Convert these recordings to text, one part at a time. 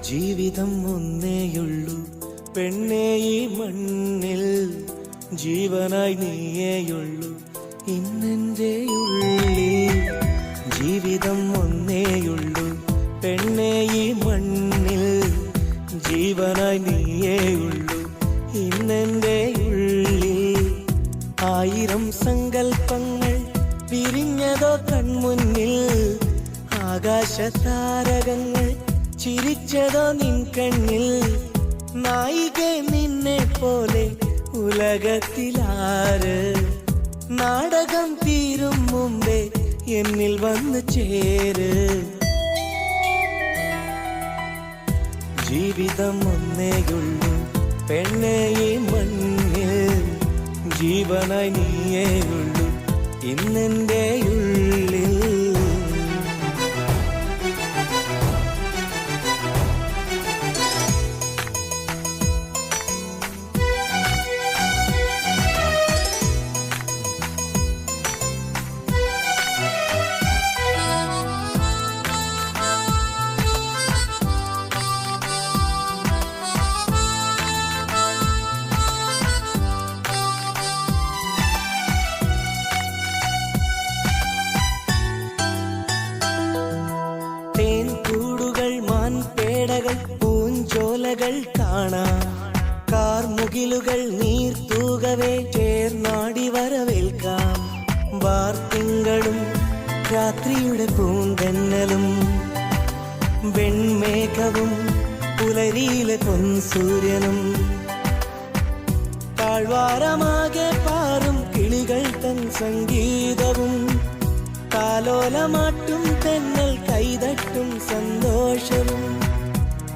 ജീവിതം ഒന്നേയുള്ളൂ പെണ്ണേ ഈ മണ്ണിൽ, ജീവനായി നീയേയുള്ളൂ ഇന്നെൻ്റെ ഉള്ളിൽ. ജീവിതം ഒന്നേയുള്ളൂ പെണ്ണേ ഈ മണ്ണിൽ, ജീവനായി നീയേയുള്ളൂ ഇന്നെൻ്റെ ഉള്ളിൽ. ആയിരം സങ്കൽപ്പങ്ങൾ വിരിഞ്ഞതോ കൺമുന്നിൽ, ആകാശതാരകങ്ങൾ ചിരിച്ചതോ നിൻ കണ്ണിൽ. നായികെ നിന്നെ പോലെ ഉലകത്തിലാര്, നാടകം തീരും മുമ്പേ എന്നിൽ വന്നു ചേര്. ജീവിതം ഒന്നേയുള്ളൂ പെണ്ണേ ഈ മണ്ണിൽ, ജീവനായി നീയേയുള്ളൂ ഇന്നെൻ്റെ ഉള്ളിൽ. തേൻകൂടുകൾ മാൻപേടകൾ പൂഞ്ചോലകൾ കാണാം, കാർമുകിലുകൾ നീർത്തൂകവേ ചേർന്നാടി വരവേൽക്കാം. വാർത്തിങ്കളും രാത്രിയുടെ പൂന്തന്നലും, വെൺമേഘവും പുലരിയിലെ പൊൻസൂര്യനും, താഴ്വാരമാകെ പാറും കിളികൾ തൻ സംഗീതവും, താലോലമാട്ടും തെന്നൽ കൈതട്ടും സന്തോഷവും.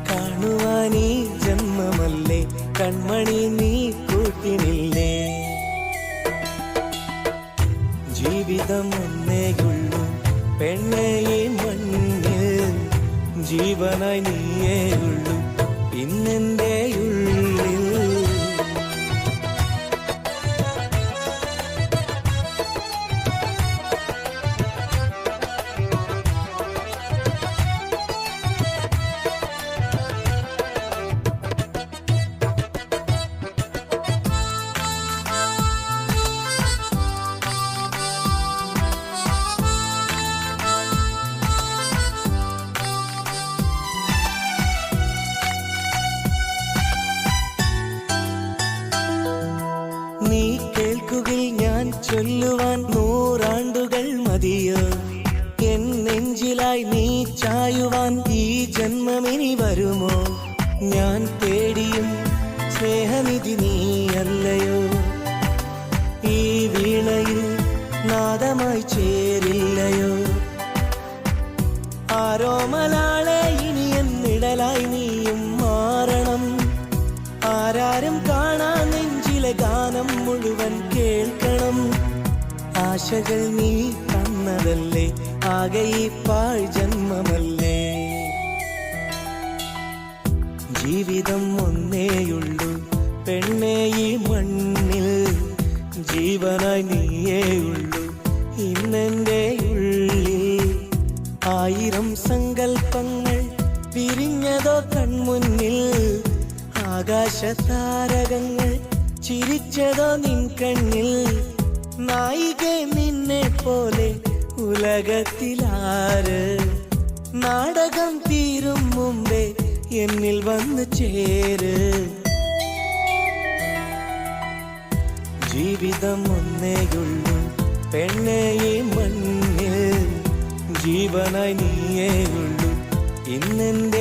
കാണുവാനീ ജന്മമല്ലേ കൺമണി നീ കൂട്ടിനില്ലേ. ജീവിതം ഒന്നേയുള്ളൂ പെണ്ണേ ഈ മണ്ണിൽ, ജീവനായി നീയേയുള്ളൂ ഇന്നെൻ്റെ ഉള്ളിൽ. നീ കേൾക്കുകിൽ ഞാൻ ചൊല്ലുവാൻ നൂറാണ്ടുകൾ മതിയോ, എൻ നെഞ്ചിലായി നീ ചായുവാൻ ഈ ജന്മമിനി വരുമോ. ഞാൻ തേടിയും സ്നേഹനിധി നീയല്ലയോ, ഈ വീണയിൽ നാദമായി ചേരില്ലയോ. ആരോമലാളെ ഇനി എന്നിടലായി നീയും മാറണം, ആരാരും കാണാ നെഞ്ചിലെ ഗാനം മുഴുവൻ കേൾക്കണം. ആശകൾ നീ തന്നതല്ലേ ആകെ ഈ പാഴ് ജന്മമല്ലേ. ജീവിതം ഒന്നേയുള്ളൂ പെണ്ണേ ഈ മണ്ണിൽ, ജീവനായി നീയേയുള്ളൂ ഇന്നെൻ്റെ ഉള്ളിൽ. ആയിരം സങ്കൽപ്പങ്ങൾ വിരിഞ്ഞതോ കൺമുന്നിൽ, ആകാശതാരകങ്ങൾ ചിരിച്ചതോ നിൻ കണ്ണിൽ. നായികെ നിന്നെ പോലെ ഉലകത്തിലാര്, നാടകം തീരും മുമ്പേ എന്നിൽ വന്നു ചേര്. ജീവിതം ഒന്നേയുള്ളൂ പെണ്ണേ ഈ മണ്ണിൽ, ജീവനായി നീയേയുള്ളൂ ഇന്നെൻ്റെ